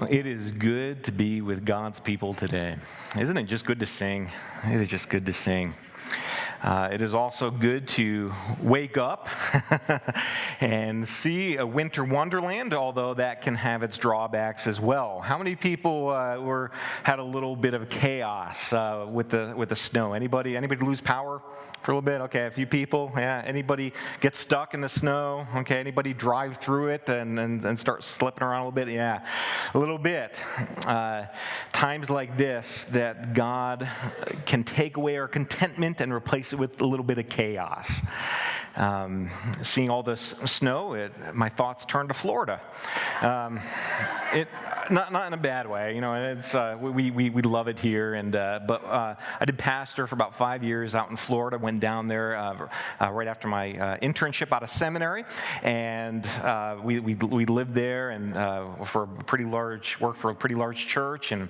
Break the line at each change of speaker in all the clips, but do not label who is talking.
It is good to be with God's people today. Isn't it just good to sing? It is just good to sing. It is also good to wake up and see a winter wonderland, although that can have its drawbacks as well. How many people had a little bit of chaos with the snow? Anybody lose power for a little bit? Okay, a few people. Yeah. Anybody get stuck in the snow? Okay. Anybody drive through it and start slipping around a little bit? Yeah, a little bit. Times like this that God can take away our contentment and replace it with a little bit of chaos. Seeing all this snow, my thoughts turn to Florida. Not in a bad way, you know. It's we love it here, but I did pastor for about 5 years out in Florida. Went down there right after my internship out of seminary, and we lived there and worked for a pretty large church, and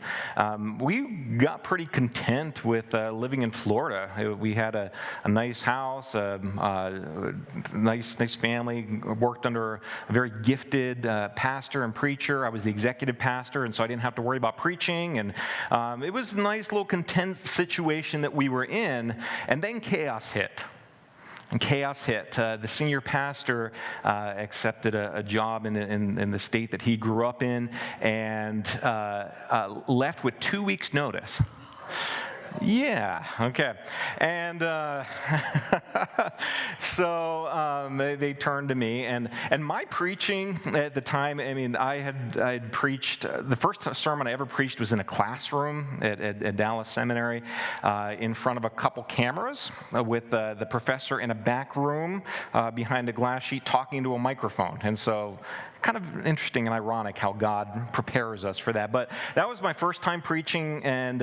we got pretty content with living in Florida. We had a nice house, nice family. Worked under a very gifted pastor and preacher. I was the executive pastor, and so I didn't have to worry about preaching, and it was a nice little content situation that we were in, and then chaos hit. The senior pastor accepted a job in the state that he grew up in, and left with 2 weeks' notice. Yeah, okay. And so they turned to me, and my preaching at the time, I mean, I had preached, the first sermon I ever preached was in a classroom at Dallas Seminary in front of a couple cameras with the professor in a back room behind a glass sheet talking to a microphone. And so kind of interesting and ironic how God prepares us for that. But that was my first time preaching, and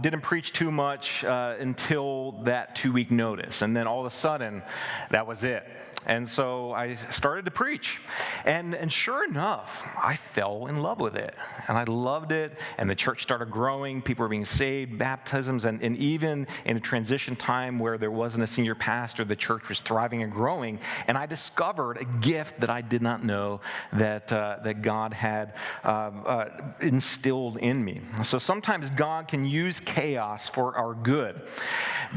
didn't preach too much until that 2-week notice. And then all of a sudden, that was it. And so I started to preach. And sure enough, I fell in love with it. And I loved it. And the church started growing. People were being saved, baptisms. And even in a transition time where there wasn't a senior pastor, the church was thriving and growing. And I discovered a gift that I did not know that God had instilled in me. So sometimes God can use chaos for our good.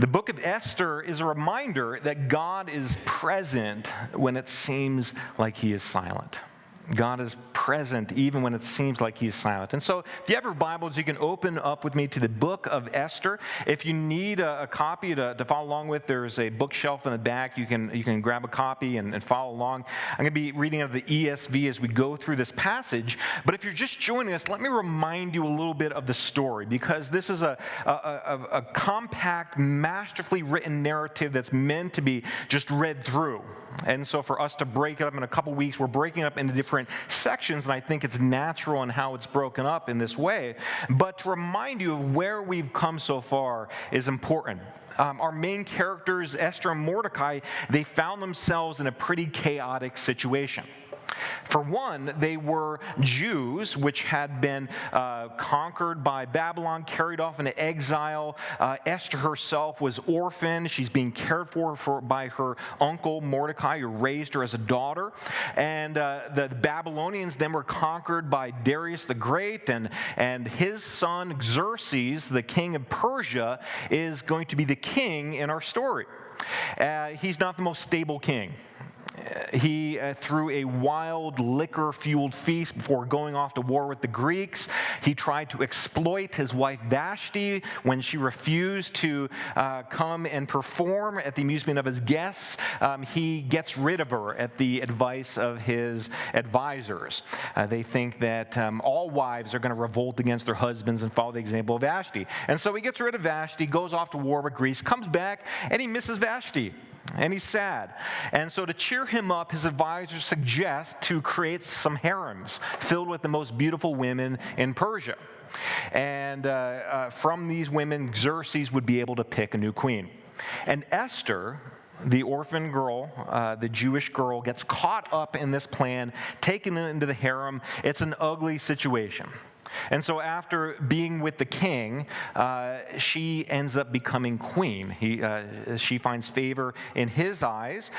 The Book of Esther is a reminder that God is present when it seems like he is silent. God is present even when it seems like he is silent. And so if you have your Bibles, you can open up with me to the Book of Esther. If you need a copy to follow along with, there's a bookshelf in the back. You can grab a copy and follow along. I'm going to be reading out of the ESV as we go through this passage. But if you're just joining us, let me remind you a little bit of the story, because this is a compact, masterfully written narrative that's meant to be just read through. And so for us to break it up in a couple weeks, we're breaking it up into different sections, and I think it's natural in how it's broken up in this way. But to remind you of where we've come so far is important. Our main characters, Esther and Mordecai, they found themselves in a pretty chaotic situation. For one, they were Jews, which had been conquered by Babylon, carried off into exile. Esther herself was orphaned. She's being cared for by her uncle Mordecai, who raised her as a daughter. And the Babylonians then were conquered by Darius the Great, and his son Xerxes, the king of Persia, is going to be the king in our story. He's not the most stable king. He threw a wild liquor-fueled feast before going off to war with the Greeks. He tried to exploit his wife Vashti when she refused to come and perform at the amusement of his guests. He gets rid of her at the advice of his advisors. They think that all wives are going to revolt against their husbands and follow the example of Vashti. And so he gets rid of Vashti, goes off to war with Greece, comes back, and he misses Vashti. And he's sad. And so to cheer him up, his advisors suggest to create some harems filled with the most beautiful women in Persia. And from these women, Xerxes would be able to pick a new queen. And Esther, the orphan girl, the Jewish girl, gets caught up in this plan, taken into the harem. It's an ugly situation. And so after being with the king, she ends up becoming queen. She finds favor in his eyes.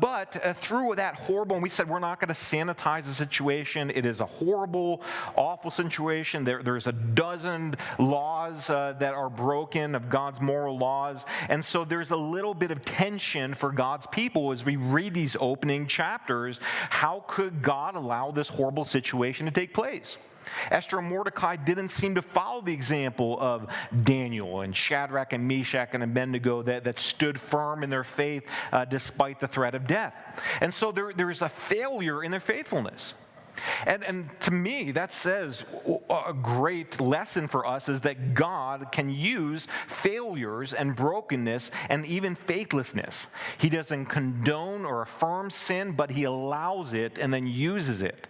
But through that horrible, and we said we're not going to sanitize the situation. It is a horrible, awful situation. There's a dozen laws that are broken of God's moral laws. And so there's a little bit of tension for God's people as we read these opening chapters. How could God allow this horrible situation to take place? Esther and Mordecai didn't seem to follow the example of Daniel and Shadrach and Meshach and Abednego that stood firm in their faith despite the threat of death. And so there is a failure in their faithfulness. And to me, that says a great lesson for us is that God can use failures and brokenness and even faithlessness. He doesn't condone or affirm sin, but he allows it and then uses it.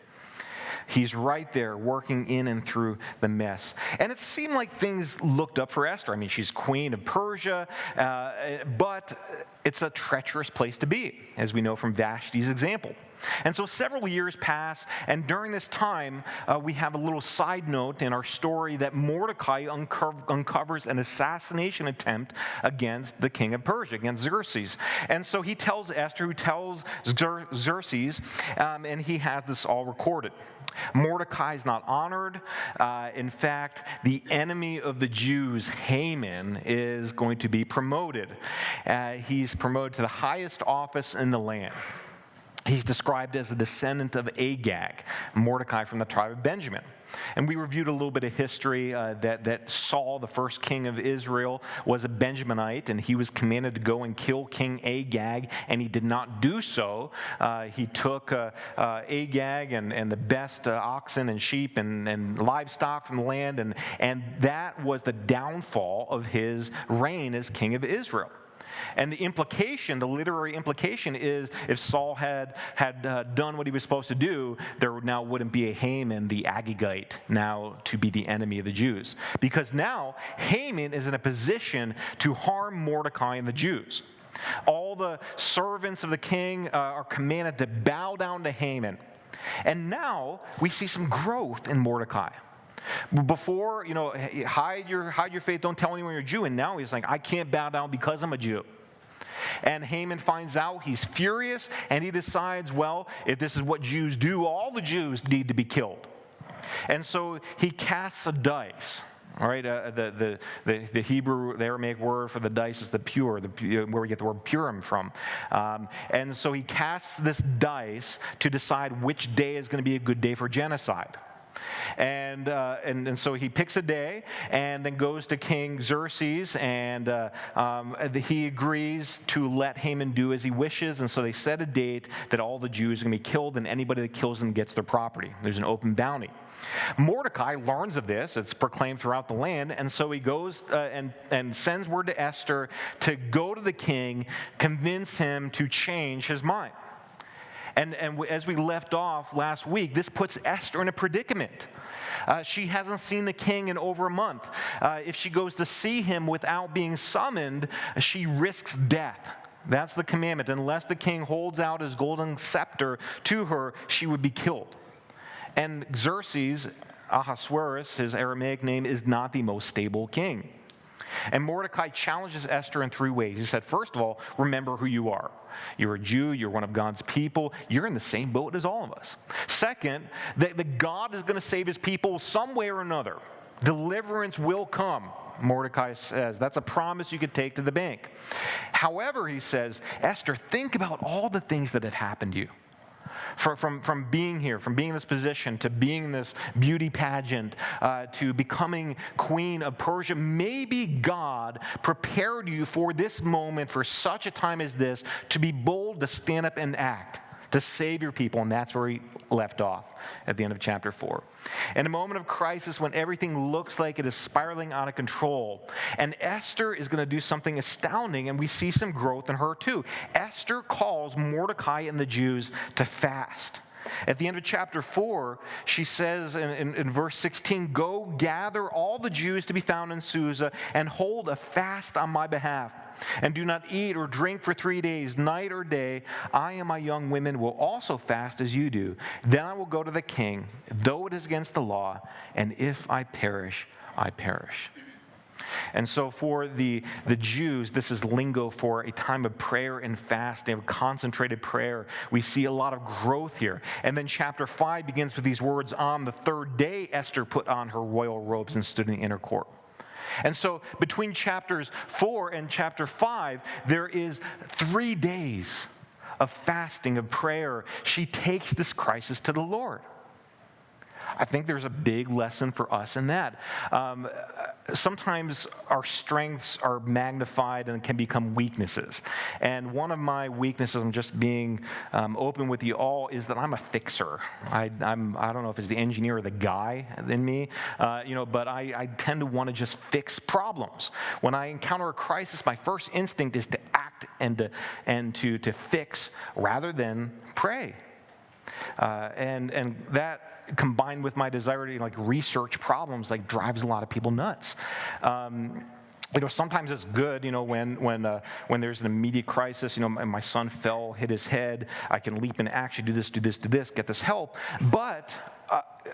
He's right there working in and through the mess. And it seemed like things looked up for Esther. I mean, she's queen of Persia, but it's a treacherous place to be, as we know from Vashti's example. And so several years pass, and during this time, we have a little side note in our story that Mordecai uncovers an assassination attempt against the king of Persia, against Xerxes. And so he tells Esther, who tells Xerxes, and he has this all recorded. Mordecai is not honored. In fact, the enemy of the Jews, Haman, is going to be promoted. He's promoted to the highest office in the land. He's described as a descendant of Agag, Mordecai from the tribe of Benjamin. And we reviewed a little bit of history that Saul, the first king of Israel, was a Benjaminite, and he was commanded to go and kill King Agag, and he did not do so. He took Agag and the best oxen and sheep and livestock from the land, and that was the downfall of his reign as king of Israel. And the implication, the literary implication is if Saul had done what he was supposed to do, there now wouldn't be a Haman, the Agagite, now to be the enemy of the Jews. Because now Haman is in a position to harm Mordecai and the Jews. All the servants of the king are commanded to bow down to Haman. And now we see some growth in Mordecai. Before, hide your faith, don't tell anyone you're a Jew. And now he's like, I can't bow down because I'm a Jew. And Haman finds out, he's furious, and he decides, well, if this is what Jews do, all the Jews need to be killed. And so he casts a dice. All right, the Hebrew, the Aramaic word for the dice is the pure, where we get the word Purim from. And so he casts this dice to decide which day is going to be a good day for genocide. And so he picks a day and then goes to King Xerxes, and he agrees to let Haman do as he wishes. And so they set a date that all the Jews are going to be killed, and anybody that kills them gets their property. There's an open bounty. Mordecai learns of this. It's proclaimed throughout the land. And so he goes and sends word to Esther to go to the king, convince him to change his mind. And as we left off last week, this puts Esther in a predicament. She hasn't seen the king in over a month. If she goes to see him without being summoned, she risks death. That's the commandment. Unless the king holds out his golden scepter to her, she would be killed. And Xerxes, Ahasuerus, his Aramaic name, is not the most stable king. And Mordecai challenges Esther in three ways. He said, first of all, remember who you are. You're a Jew. You're one of God's people. You're in the same boat as all of us. Second, that God is going to save his people some way or another. Deliverance will come, Mordecai says. That's a promise you could take to the bank. However, he says, Esther, think about all the things that have happened to you. From being here, from being in this position, to being in this beauty pageant, to becoming queen of Persia. Maybe God prepared you for this moment, for such a time as this, to be bold, to stand up and act, to save your people. And that's where he left off at the end of chapter 4. In a moment of crisis when everything looks like it is spiraling out of control, and Esther is going to do something astounding, and we see some growth in her too. Esther calls Mordecai and the Jews to fast. At the end of chapter 4, she says in verse 16, go gather all the Jews to be found in Susa and hold a fast on my behalf. and do not eat or drink for 3 days, night or day. I and my young women will also fast as you do. Then I will go to the king, though it is against the law, and if I perish, I perish." And so for the Jews, this is lingo for a time of prayer and fasting, of concentrated prayer. We see a lot of growth here. And then chapter 5 begins with these words, "On the third day, Esther put on her royal robes and stood in the inner court." And so between chapters 4 and chapter 5, there is 3 days of fasting, of prayer. She takes this crisis to the Lord. I think there's a big lesson for us in that. Sometimes our strengths are magnified and can become weaknesses. And one of my weaknesses, I'm just being open with you all, is that I'm a fixer. I don't know if it's the engineer or the guy in me, but I tend to want to just fix problems. When I encounter a crisis, my first instinct is to act and to fix rather than pray. And that, combined with my desire to research problems, drives a lot of people nuts. Sometimes it's good, when there's an immediate crisis, my son fell, hit his head, I can leap into action, do this, get this help. But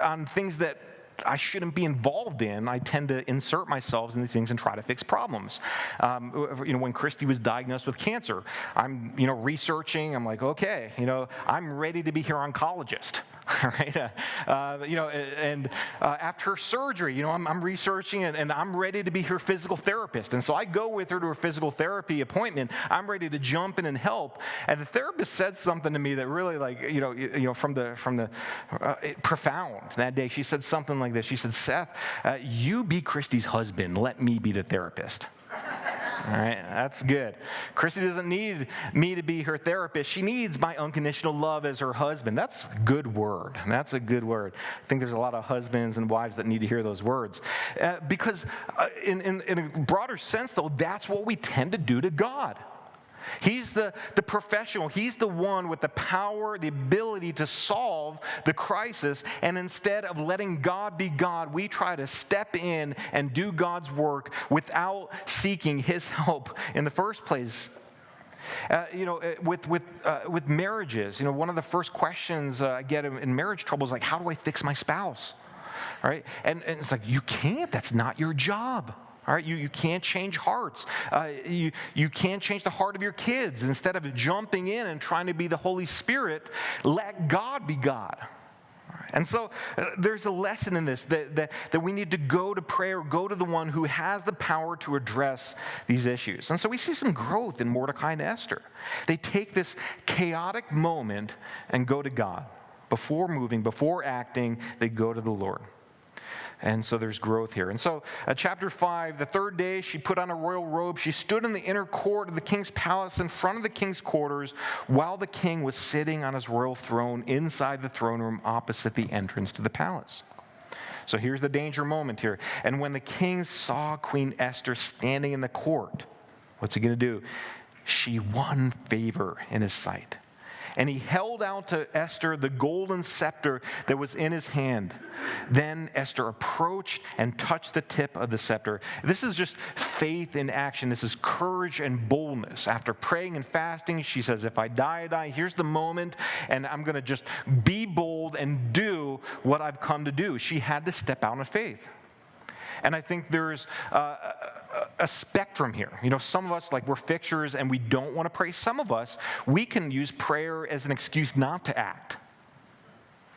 on things that I shouldn't be involved in, I tend to insert myself in these things and try to fix problems. When Christy was diagnosed with cancer, I'm, researching. I'm like, okay, I'm ready to be her oncologist, right? After her surgery, I'm researching and I'm ready to be her physical therapist. And so I go with her to her physical therapy appointment. I'm ready to jump in and help. And the therapist said something to me that really, profound that day. She said something like this. She said, "Seth, you be Christy's husband. Let me be the therapist." All right, that's good. Christy doesn't need me to be her therapist. She needs my unconditional love as her husband. That's a good word. That's a good word. I think there's a lot of husbands and wives that need to hear those words. Because in a broader sense, though, that's what we tend to do to God. He's the professional. He's the one with the power, the ability to solve the crisis. And instead of letting God be God, we try to step in and do God's work without seeking His help in the first place. With marriages, one of the first questions I get in marriage trouble is how do I fix my spouse? All right? And it's you can't. That's not your job. All right, you can't change hearts. You can't change the heart of your kids. Instead of jumping in and trying to be the Holy Spirit, let God be God. And so there's a lesson in this that we need to go to prayer, go to the one who has the power to address these issues. And so we see some growth in Mordecai and Esther. They take this chaotic moment and go to God. Before moving, before acting, they go to the Lord. And so there's growth here. And so chapter 5, the third day she put on a royal robe. She stood in the inner court of the king's palace in front of the king's quarters while the king was sitting on his royal throne inside the throne room opposite the entrance to the palace. So here's the danger moment here. And when the king saw Queen Esther standing in the court, what's he going to do? She won favor in his sight. And he held out to Esther the golden scepter that was in his hand. Then Esther approached and touched the tip of the scepter. This is just faith in action. This is courage and boldness. After praying and fasting, she says, if I die, I die. Here's the moment, and I'm going to just be bold and do what I've come to do. She had to step out in faith. And I think there's a spectrum here. Some of us, we're fixers and we don't want to pray. Some of us, we can use prayer as an excuse not to act.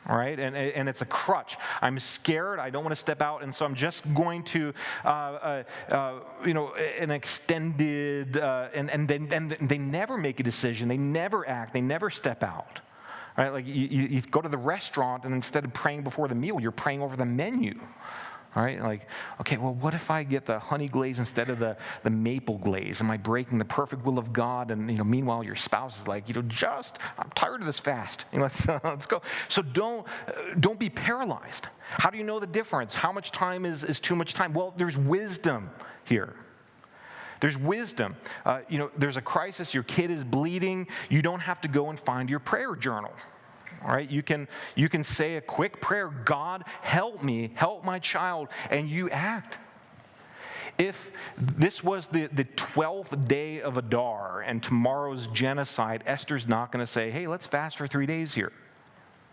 All right? And it's a crutch. I'm scared. I don't want to step out. And so I'm just going to, an extended, and they never make a decision. They never act. They never step out. Right? You go to the restaurant and instead of praying before the meal, you're praying over the menu. All right, okay, well, what if I get the honey glaze instead of the maple glaze? Am I breaking the perfect will of God? And, meanwhile, your spouse is I'm tired of this fast. Let's go. So don't be paralyzed. How do you know the difference? How much time is too much time? Well, there's wisdom here. There's wisdom. There's a crisis. Your kid is bleeding. You don't have to go and find your prayer journal. All right, you can say a quick prayer, God, help me, help my child, and you act. If this was the 12th day of Adar and tomorrow's genocide, Esther's not going to say, hey, let's fast for 3 days here.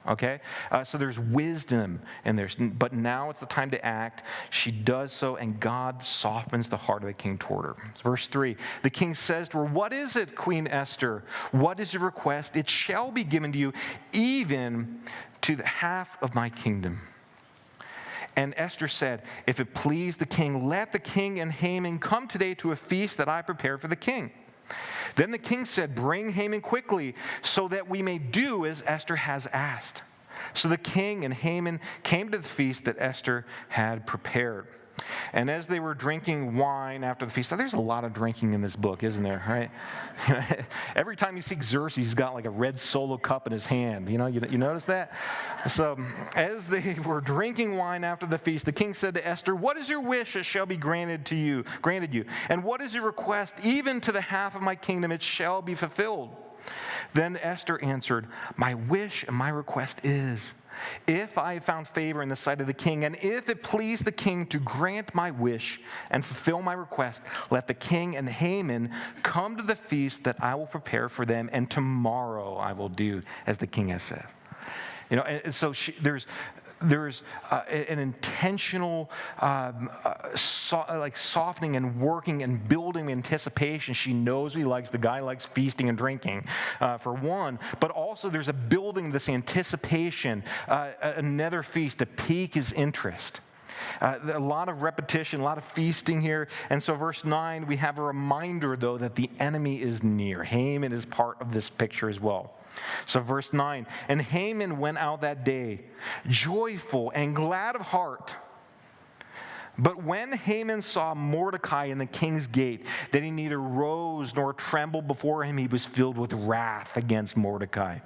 Okay? So there's wisdom and but now it's the time to act. She does so, and God softens the heart of the king toward her. Verse 3, the king says to her, what is it, Queen Esther? What is your request? It shall be given to you, even to the half of my kingdom. And Esther said, if it please the king, let the king and Haman come today to a feast that I prepared for the king. Then the king said, bring Haman quickly, so that we may do as Esther has asked. So the king and Haman came to the feast that Esther had prepared. And as they were drinking wine after the feast, now there's a lot of drinking in this book, isn't there, right? Every time you see Xerxes, he's got like a red Solo cup in his hand. You notice that? So as they were drinking wine after the feast, the king said to Esther, what is your wish? It shall be granted you. And what is your request? Even to the half of my kingdom, it shall be fulfilled. Then Esther answered, my wish and my request is, if I have found favor in the sight of the king, and if it please the king to grant my wish and fulfill my request, let the king and Haman come to the feast that I will prepare for them, and tomorrow I will do as the king has said. And so there's an intentional softening and working and building anticipation. She knows what he likes. The guy likes feasting and drinking, for one. But also there's a building this anticipation, another feast to pique his interest. A lot of repetition, a lot of feasting here. And so verse 9, we have a reminder, though, that the enemy is near. Haman is part of this picture as well. So verse 9, and Haman went out that day, joyful and glad of heart. But when Haman saw Mordecai in the king's gate, that he neither rose nor trembled before him, he was filled with wrath against Mordecai.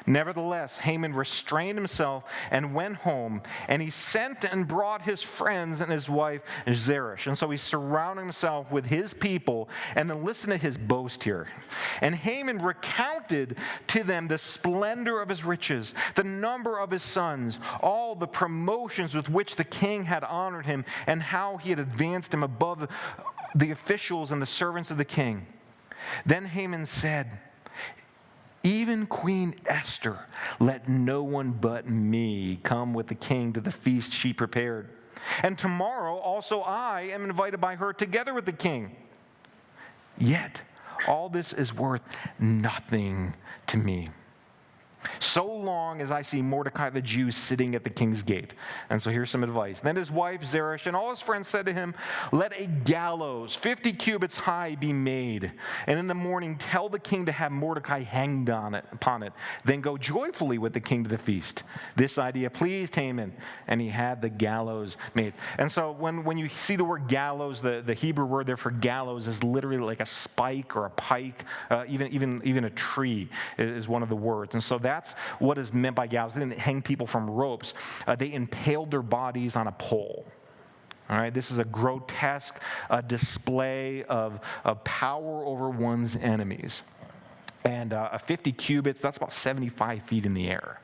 Nevertheless, Haman restrained himself and went home, and he sent and brought his friends and his wife Zeresh. And so he surrounded himself with his people, and then listen to his boast here. And Haman recounted to them the splendor of his riches, the number of his sons, all the promotions with which the king had honored him, and how he had advanced him above the officials and the servants of the king. Then Haman said, even Queen Esther, let no one but me come with the king to the feast she prepared. And tomorrow also I am invited by her together with the king. Yet all this is worth nothing to me, so long as I see Mordecai the Jew sitting at the king's gate. And so here's some advice. Then his wife Zeresh and all his friends said to him, let a gallows 50 cubits high be made, and in the morning tell the king to have Mordecai hanged upon it. Then go joyfully with the king to the feast. This idea pleased Haman, and he had the gallows made. And so when you see the word gallows, the Hebrew word there for gallows is literally like a spike or a pike, even a tree is one of the words. And so that's what is meant by gallows. They didn't hang people from ropes. They impaled their bodies on a pole. All right, this is a grotesque display of power over one's enemies. And 50 cubits, that's about 75 feet in the air.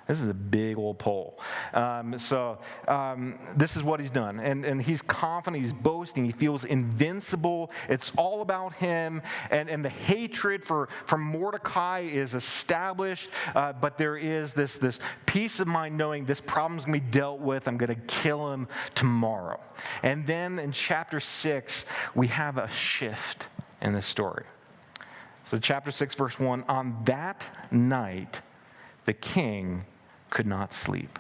This is a big old pole. This is what he's done. And he's confident, he's boasting, he feels invincible. It's all about him. And the hatred for Mordecai is established. But there is this peace of mind knowing this problem's going to be dealt with. I'm going to kill him tomorrow. And then in chapter 6, we have a shift in the story. So chapter 6, verse 1, on that night, the king could not sleep.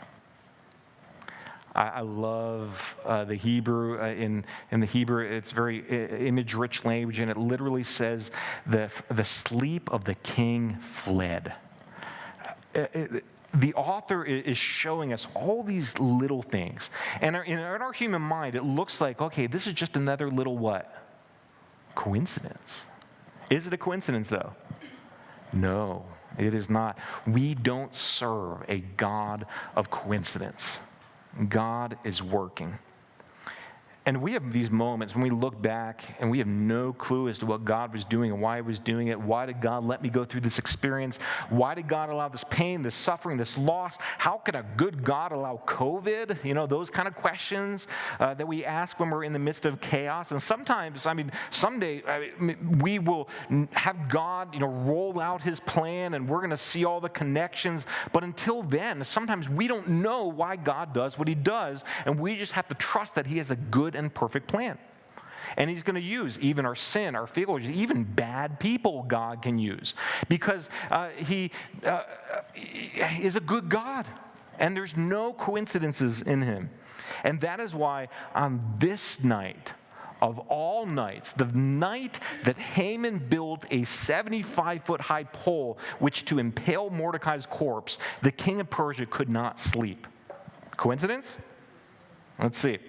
I love the Hebrew. In the Hebrew, it's very image-rich language, and it literally says the sleep of the king fled. The author is showing us all these little things. And in our human mind, it looks like, okay, this is just another little what? Coincidence. Is it a coincidence, though? No. It is not. We don't serve a God of coincidence. God is working. And we have these moments when we look back and we have no clue as to what God was doing and why he was doing it. Why did God let me go through this experience? Why did God allow this pain, this suffering, this loss? How could a good God allow COVID? You know, those kind of questions that we ask when we're in the midst of chaos. And sometimes, someday we will have God, roll out his plan and we're going to see all the connections. But until then, sometimes we don't know why God does what he does. And we just have to trust that he has a good and perfect plan. And he's going to use even our sin, our failures, even bad people God can use. Because he is a good God. And there's no coincidences in him. And that is why on this night, of all nights, the night that Haman built a 75-foot high pole which to impale Mordecai's corpse, the king of Persia could not sleep. Coincidence? Let's see.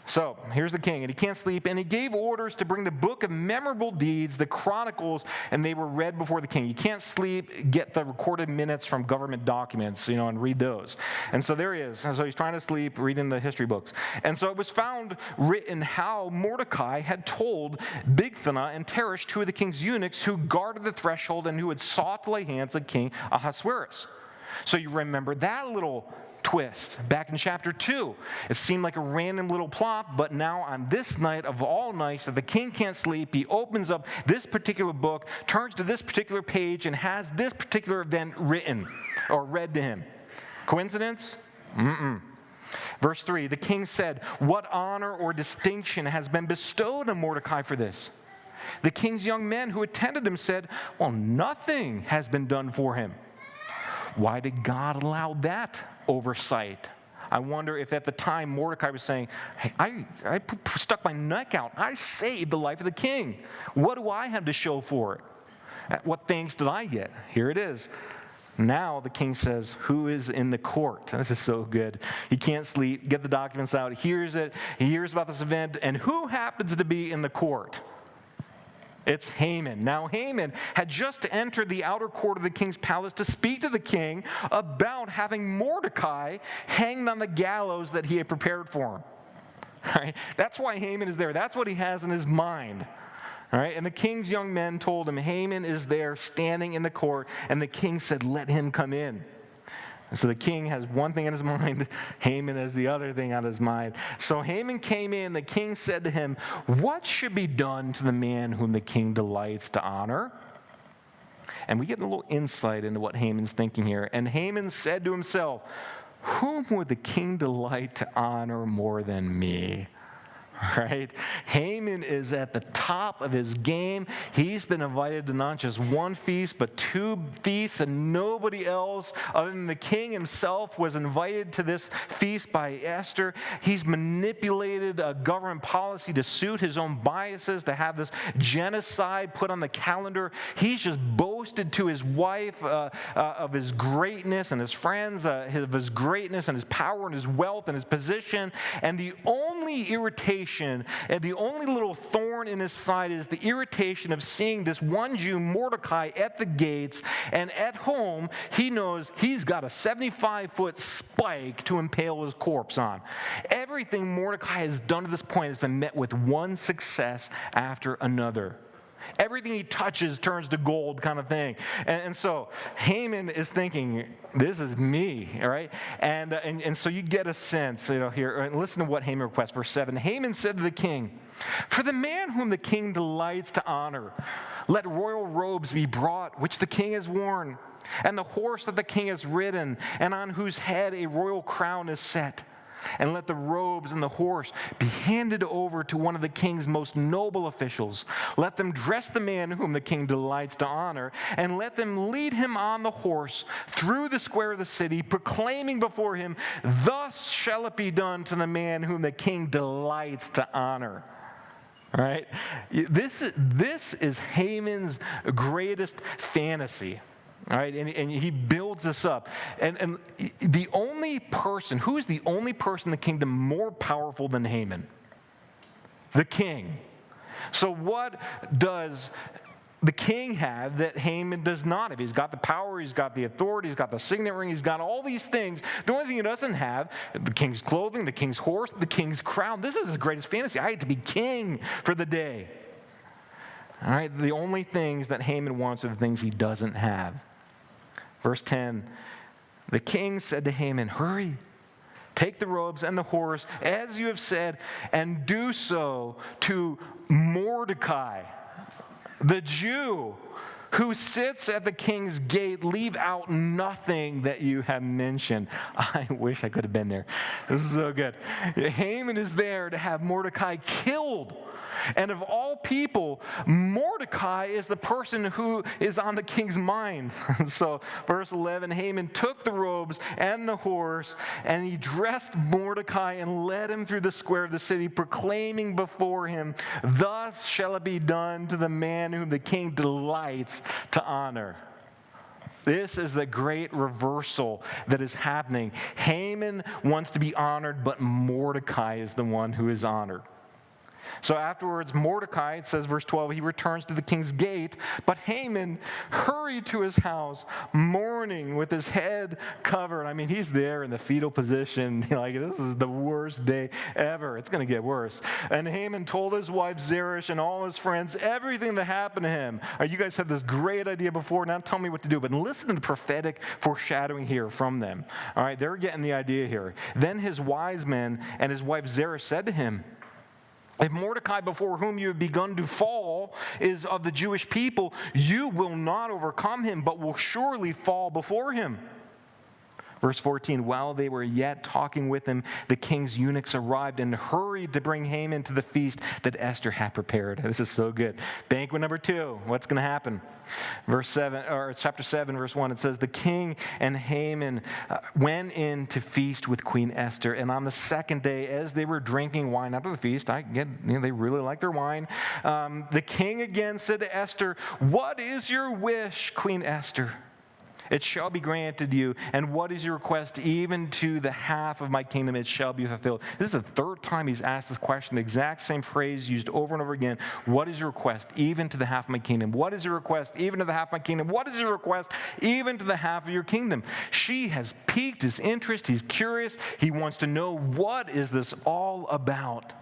So, here's the king, and he can't sleep, and he gave orders to bring the book of memorable deeds, the chronicles, and they were read before the king. You can't sleep, get the recorded minutes from government documents, and read those. And so there he is. And so he's trying to sleep, reading the history books. And so it was found written how Mordecai had told Bigthana and Teresh, two of the king's eunuchs, who guarded the threshold and who had sought to lay hands on King Ahasuerus. So you remember that little twist back in chapter 2. It seemed like a random little plot, but now on this night of all nights that the king can't sleep, he opens up this particular book, turns to this particular page, and has this particular event written or read to him. Coincidence? Verse 3, the king said, "What honor or distinction has been bestowed on Mordecai for this?" The king's young men who attended him said, "Well, nothing has been done for him." Why did God allow that oversight? I wonder if at the time Mordecai was saying, "Hey, I stuck my neck out. I saved the life of the king. What do I have to show for it? What thanks did I get?" Here it is. Now the king says, who is in the court? This is so good. He can't sleep, get the documents out, hears it, he hears about this event, and who happens to be in the court? It's Haman. Now Haman had just entered the outer court of the king's palace to speak to the king about having Mordecai hanged on the gallows that he had prepared for him. Right? That's why Haman is there. That's what he has in his mind. All right? And the king's young men told him, Haman is there standing in the court, and the king said, "Let him come in." And so the king has one thing in his mind, Haman has the other thing on his mind. So Haman came in, the king said to him, "What should be done to the man whom the king delights to honor?" And we get a little insight into what Haman's thinking here. And Haman said to himself, "Whom would the king delight to honor more than me?" Right? Haman is at the top of his game. He's been invited to not just one feast, but 2 feasts, and nobody else other than the king himself was invited to this feast by Esther. He's manipulated a government policy to suit his own biases, to have this genocide put on the calendar. He's just boasted to his wife of his greatness and his friends, of his greatness and his power and his wealth and his position. And the only irritation and the only little thorn in his side is the irritation of seeing this one Jew, Mordecai, at the gates, and at home, he knows he's got a 75-foot spike to impale his corpse on. Everything Mordecai has done to this point has been met with one success after another. Everything he touches turns to gold, kind of thing. And so Haman is thinking, this is me, all right? And so you get a sense, here. And listen to what Haman requests. Verse 7, Haman said to the king, "For the man whom the king delights to honor, let royal robes be brought, which the king has worn, and the horse that the king has ridden, and on whose head a royal crown is set. And let the robes and the horse be handed over to one of the king's most noble officials. Let them dress the man whom the king delights to honor, and let them lead him on the horse through the square of the city, proclaiming before him, 'Thus shall it be done to the man whom the king delights to honor.'" All right? This is Haman's greatest fantasy. All right, and he builds this up. And the only person, who is the only person in the kingdom more powerful than Haman? The king. So what does the king have that Haman does not have? He's got the power, he's got the authority, he's got the signet ring, he's got all these things. The only thing he doesn't have, the king's clothing, the king's horse, the king's crown. This is his greatest fantasy. I had to be king for the day. All right, the only things that Haman wants are the things he doesn't have. Verse 10, the king said to Haman, hurry, take the robes and the horse, as you have said, and do so to Mordecai, the Jew who sits at the king's gate. Leave out nothing that you have mentioned. I wish I could have been there. This is so good. Haman is there to have Mordecai killed. And of all people, Mordecai is the person who is on the king's mind. So, verse 11, Haman took the robes and the horse, and he dressed Mordecai and led him through the square of the city, proclaiming before him, thus shall it be done to the man whom the king delights to honor. This is the great reversal that is happening. Haman wants to be honored, but Mordecai is the one who is honored. So afterwards, Mordecai, it says, verse 12, he returns to the king's gate, but Haman hurried to his house, mourning with his head covered. I mean, he's there in the fetal position, like, this is the worst day ever. It's going to get worse. And Haman told his wife Zeresh and all his friends everything that happened to him. You guys had this great idea before, now tell me what to do. But listen to the prophetic foreshadowing here from them. All right, they're getting the idea here. Then his wise men and his wife Zeresh said to him, if Mordecai, before whom you have begun to fall, is of the Jewish people, you will not overcome him, but will surely fall before him. Verse 14, while they were yet talking with him, the king's eunuchs arrived and hurried to bring Haman to the feast that Esther had prepared. This is so good. Banquet number 2, what's going to happen? Verse 7, or chapter 7, verse 1, it says, the king and Haman went in to feast with Queen Esther. And on the second day, as they were drinking wine after the feast, they really like their wine. The king again said to Esther, what is your wish, Queen Esther? It shall be granted you. And what is your request? Even to the half of my kingdom, it shall be fulfilled. This is the third time he's asked this question, the exact same phrase used over and over again. What is your request? Even to the half of my kingdom. What is your request? Even to the half of my kingdom. What is your request? Even to the half of your kingdom. She has piqued his interest. He's curious. He wants to know, what is this all about?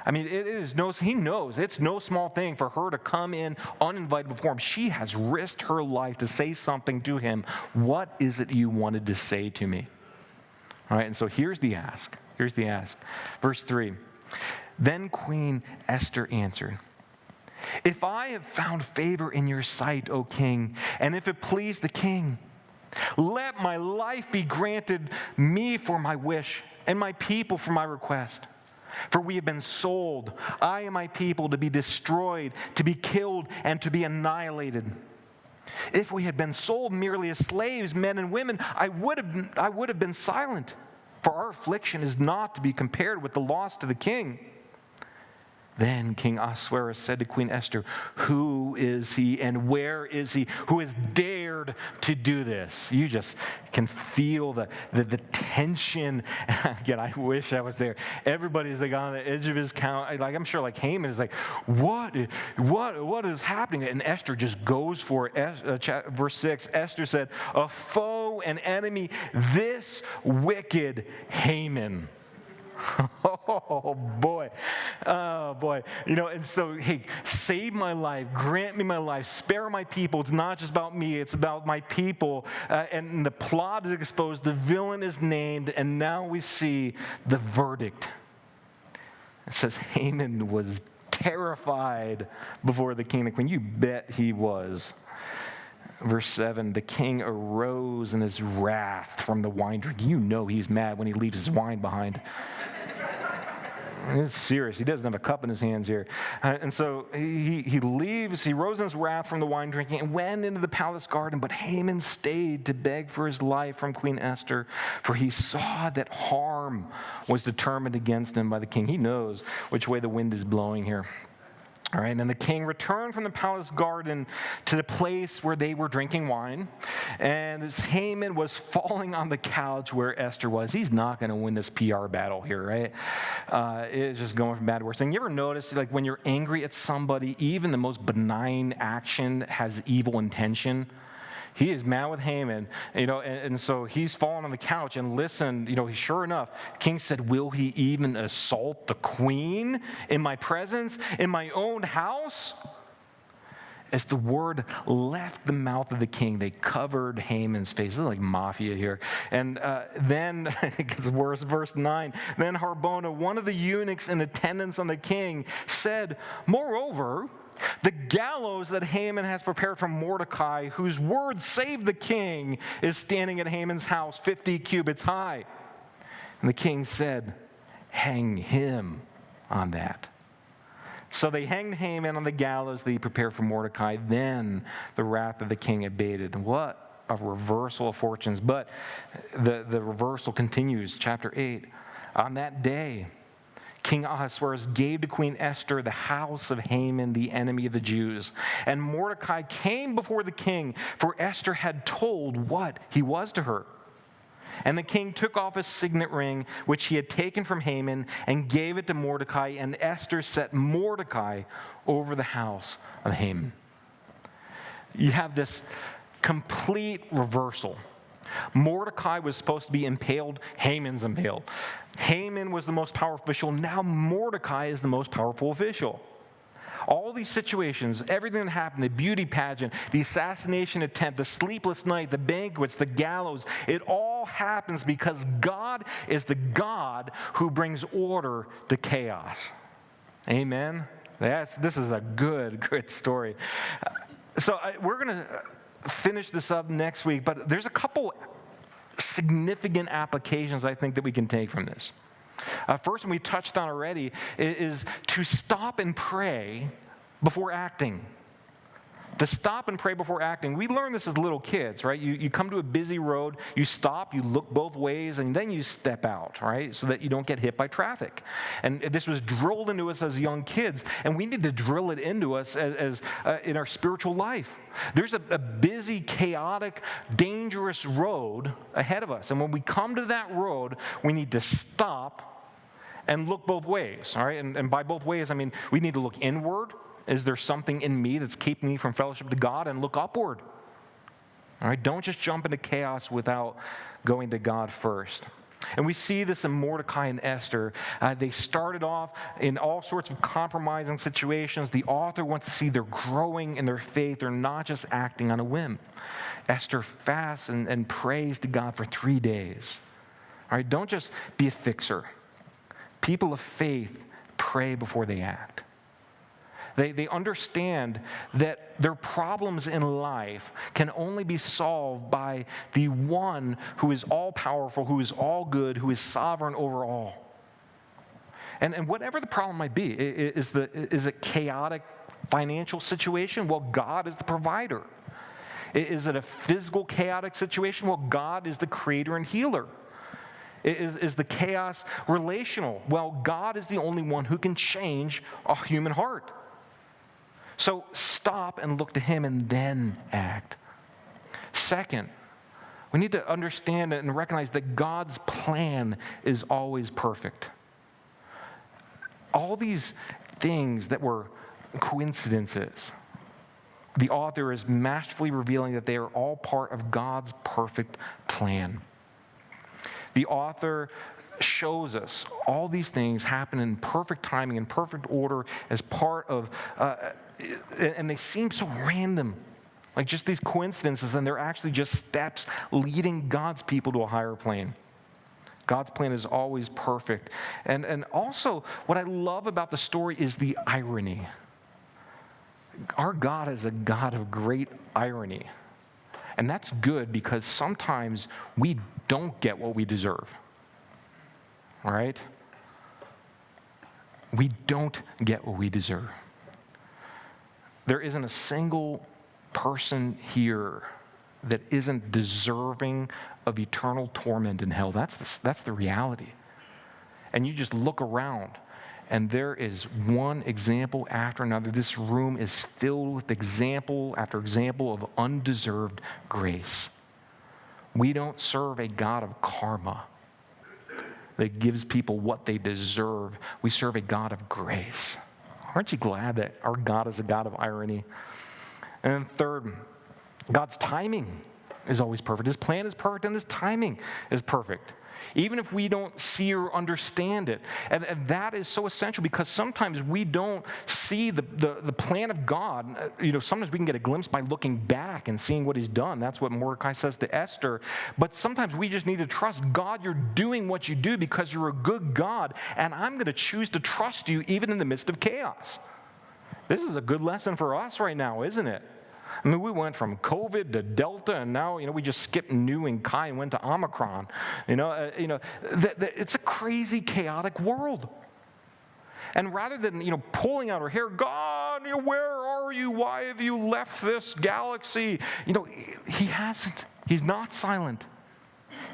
I mean, he knows it's no small thing for her to come in uninvited before him. She has risked her life to say something to him. What is it you wanted to say to me? All right, and so here's the ask. Verse 3, then Queen Esther answered, if I have found favor in your sight, O king, and if it please the king, let my life be granted me for my wish, and my people for my request. For we have been sold, I and my people, to be destroyed, to be killed, and to be annihilated. If we had been sold merely as slaves, men and women, I would have been silent. For our affliction is not to be compared with the loss to the king. Then King Ahasuerus said to Queen Esther, who is he and where is he who has dared to do this? You just can feel the tension. Again, I wish I was there. Everybody's like on the edge of his count. Like, I'm sure like Haman is like, what is happening? And Esther just goes for it. Verse 6, Esther said, a foe, an enemy, this wicked Haman. Oh boy. And so, hey, save my life, grant me my life, spare my people. It's not just about me, it's about my people. And the plot is exposed, the villain is named, and now we see the verdict. It says Haman was terrified before the king and the queen. You bet he was. Verse 7, the king arose in his wrath from the wine drinking. You know he's mad when he leaves his wine behind. It's serious. He doesn't have a cup in his hands here. And so he leaves. He rose in his wrath from the wine drinking and went into the palace garden. But Haman stayed to beg for his life from Queen Esther, for he saw that harm was determined against him by the king. He knows which way the wind is blowing here. All right, and the king returned from the palace garden to the place where they were drinking wine, and as Haman was falling on the couch where Esther was. He's not going to win this PR battle here, right? It's just going from bad to worse. And you ever notice, like, when you're angry at somebody, even the most benign action has evil intention? He is mad with Haman, and so he's fallen on the couch and listened, sure enough, the king said, will he even assault the queen in my presence, in my own house? As the word left the mouth of the king, they covered Haman's face. This is like mafia here. And then, it gets worse, verse 9, then Harbona, one of the eunuchs in attendance on the king, said, moreover, the gallows that Haman has prepared for Mordecai, whose word saved the king, is standing at Haman's house 50 cubits high. And the king said, hang him on that. So they hanged Haman on the gallows that he prepared for Mordecai. Then the wrath of the king abated. What a reversal of fortunes. But the reversal continues, chapter 8. On that day, King Ahasuerus gave to Queen Esther the house of Haman, the enemy of the Jews. And Mordecai came before the king, for Esther had told what he was to her. And the king took off his signet ring, which he had taken from Haman, and gave it to Mordecai, and Esther set Mordecai over the house of Haman. You have this complete reversal. Mordecai was supposed to be impaled. Haman's impaled. Haman was the most powerful official. Now Mordecai is the most powerful official. All these situations, everything that happened, the beauty pageant, the assassination attempt, the sleepless night, the banquets, the gallows, it all happens because God is the God who brings order to chaos. Amen? This is a good story. So we're going to finish this up next week, but there's a couple significant applications I think that we can take from this. First one we touched on already is to stop and pray before acting. To stop and pray before acting. We learned this as little kids, right? You come to a busy road, you stop, you look both ways, and then you step out, right? So that you don't get hit by traffic. And this was drilled into us as young kids, and we need to drill it into us as in our spiritual life. There's a busy, chaotic, dangerous road ahead of us. And when we come to that road, we need to stop and look both ways, all right? And by both ways, I mean we need to look inward. Is there something in me that's keeping me from fellowship to God? And look upward. All right, don't just jump into chaos without going to God first. And we see this in Mordecai and Esther. They started off in all sorts of compromising situations. The author wants to see they're growing in their faith. They're not just acting on a whim. Esther fasts and prays to God for 3 days. All right, don't just be a fixer. People of faith pray before they act. They understand that their problems in life can only be solved by the one who is all-powerful, who is all good, who is sovereign over all. And whatever the problem might be, is it chaotic financial situation? Well, God is the provider. Is it a physical chaotic situation? Well, God is the creator and healer. Is the chaos relational? Well, God is the only one who can change a human heart. So stop and look to him and then act. Second, we need to understand and recognize that God's plan is always perfect. All these things that were coincidences, the author is masterfully revealing that they are all part of God's perfect plan. The author shows us all these things happen in perfect timing, in perfect order, as part of, and they seem so random, like just these coincidences, and they're actually just steps leading God's people to a higher plane. God's plan is always perfect. And also, what I love about the story is the irony. Our God is a God of great irony. And that's good because sometimes we don't get what we deserve. All right? We don't get what we deserve. There isn't a single person here that isn't deserving of eternal torment in hell. That's the reality. And you just look around, And there is one example after another. This room is filled with example after example of undeserved grace. We don't serve a God of karma that gives people what they deserve. We serve a God of grace. Aren't you glad that our God is a God of irony? And then third, God's timing is always perfect. His plan is perfect and his timing is perfect, even if we don't see or understand it. And that is so essential, because sometimes we don't see the plan of God. Sometimes we can get a glimpse by looking back and seeing what he's done. That's what Mordecai says to Esther. But sometimes we just need to trust God. You're doing what you do because you're a good God, and I'm going to choose to trust you even in the midst of chaos. This is a good lesson for us right now, isn't it? I mean, we went from COVID to Delta, and now, we just skipped Nu and Chi and went to Omicron. It's a crazy, chaotic world. And rather than, pulling out our hair, God, where are you? Why have you left this galaxy? He hasn't. He's not silent.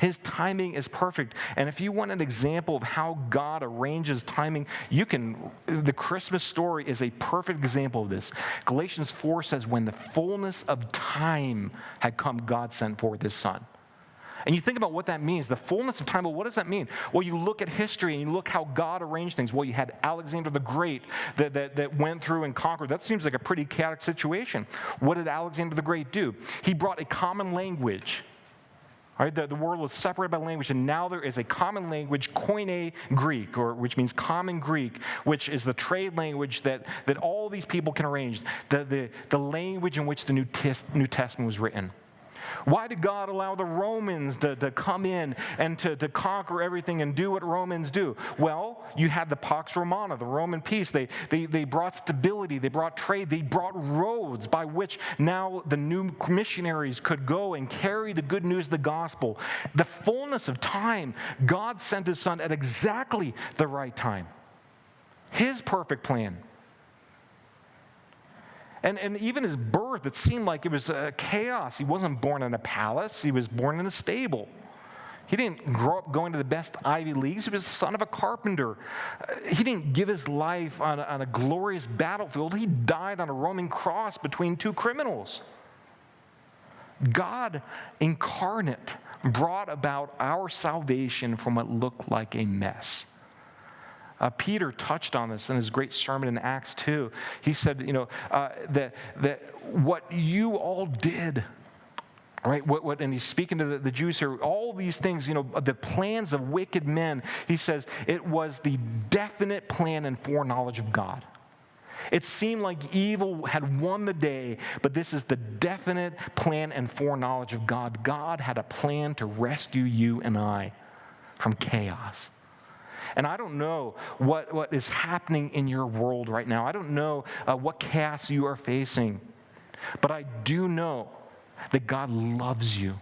His timing is perfect. And if you want an example of how God arranges timing, the Christmas story is a perfect example of this. Galatians 4 says, when the fullness of time had come, God sent forth his Son. And you think about what that means, the fullness of time. Well, what does that mean? Well, you look at history and you look how God arranged things. Well, you had Alexander the Great that went through and conquered. That seems like a pretty chaotic situation. What did Alexander the Great do? He brought a common language. Right, the world was separated by language, and now there is a common language, Koine Greek, which means common Greek, which is the trade language that all these people can arrange, the language in which the New Testament was written. Why did God allow the Romans to come in and to conquer everything and do what Romans do? Well, you had the Pax Romana, the Roman peace. They brought stability, they brought trade, they brought roads by which now the new missionaries could go and carry the good news of the gospel. The fullness of time, God sent his Son at exactly the right time. His perfect plan. And even his birth, it seemed like it was chaos. He wasn't born in a palace. He was born in a stable. He didn't grow up going to the best Ivy Leagues. He was the son of a carpenter. He didn't give his life on a glorious battlefield. He died on a Roman cross between two criminals. God incarnate brought about our salvation from what looked like a mess. Peter touched on this in his great sermon in Acts 2. He said, that what you all did, right? And he's speaking to the Jews here. All these things, the plans of wicked men. He says it was the definite plan and foreknowledge of God. It seemed like evil had won the day, but this is the definite plan and foreknowledge of God. God had a plan to rescue you and I from chaos. And I don't know what is happening in your world right now. I don't know what chaos you are facing. But I do know that God loves you.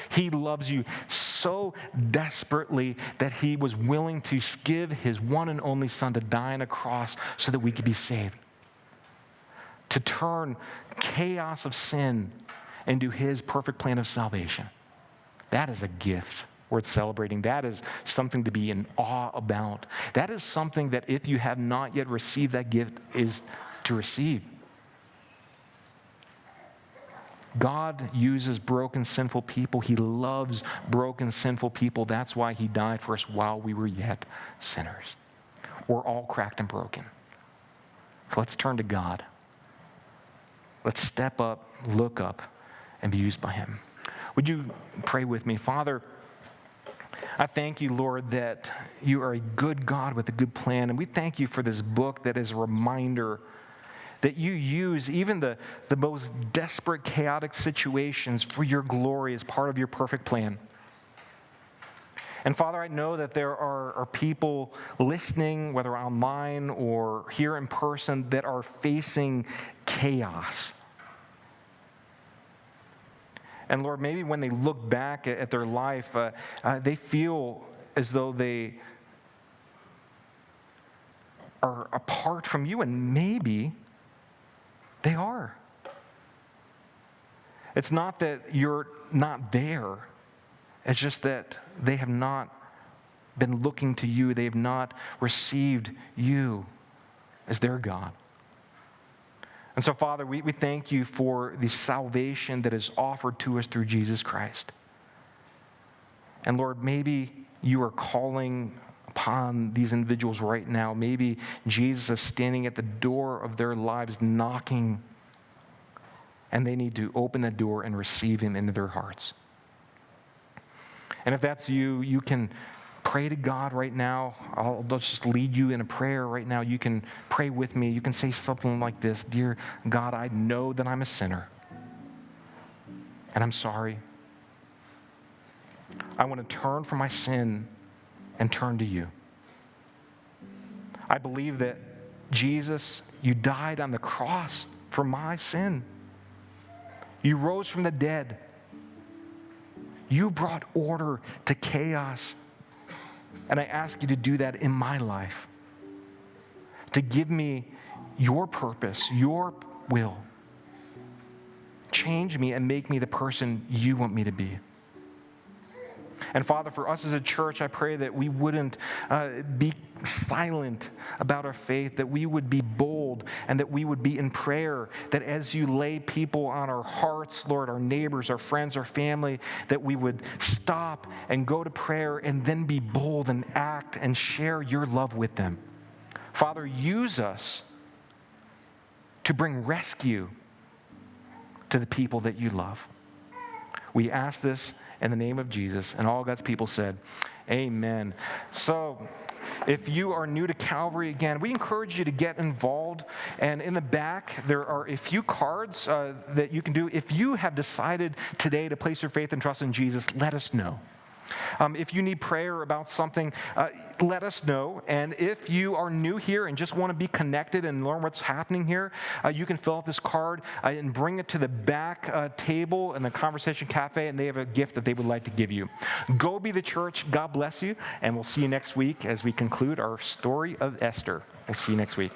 He loves you so desperately that he was willing to give his one and only Son to die on a cross so that we could be saved. To turn chaos of sin into his perfect plan of salvation. That is a gift worth celebrating. That is something to be in awe about. That is something that if you have not yet received that gift is to receive. God uses broken, sinful people. He loves broken, sinful people. That's why he died for us while we were yet sinners. We're all cracked and broken. So let's turn to God. Let's step up, look up, and be used by him. Would you pray with me? Father, I thank you, Lord, that you are a good God with a good plan. And we thank you for this book that is a reminder that you use even the most desperate, chaotic situations for your glory as part of your perfect plan. And Father, I know that there are people listening, whether online or here in person, that are facing chaos. And Lord, maybe when they look back at their life, they feel as though they are apart from you, and maybe they are. It's not that you're not there. It's just that they have not been looking to you. They have not received you as their God. And so, Father, we thank you for the salvation that is offered to us through Jesus Christ. And Lord, maybe you are calling upon these individuals right now. Maybe Jesus is standing at the door of their lives knocking, and they need to open that door and receive him into their hearts. And if that's you, you can pray to God right now. I'll just lead you in a prayer right now. You can pray with me. You can say something like this: Dear God, I know that I'm a sinner, and I'm sorry. I want to turn from my sin and turn to you. I believe that, Jesus, you died on the cross for my sin. You rose from the dead. You brought order to chaos. And I ask you to do that in my life, to give me your purpose, your will. Change me and make me the person you want me to be. And Father, for us as a church, I pray that we wouldn't be silent about our faith, that we would be bold, and that we would be in prayer, that as you lay people on our hearts, Lord, our neighbors, our friends, our family, that we would stop and go to prayer and then be bold and act and share your love with them. Father, use us to bring rescue to the people that you love. We ask this in the name of Jesus, and all God's people said, amen. So, if you are new to Calvary, again, we encourage you to get involved. And in the back, there are a few cards that you can do. If you have decided today to place your faith and trust in Jesus, let us know. If you need prayer about something, let us know. And if you are new here and just want to be connected and learn what's happening here, you can fill out this card and bring it to the back table in the Conversation Cafe, and they have a gift that they would like to give you. Go be the church. God bless you, and we'll see you next week as we conclude our story of Esther. We'll see you next week.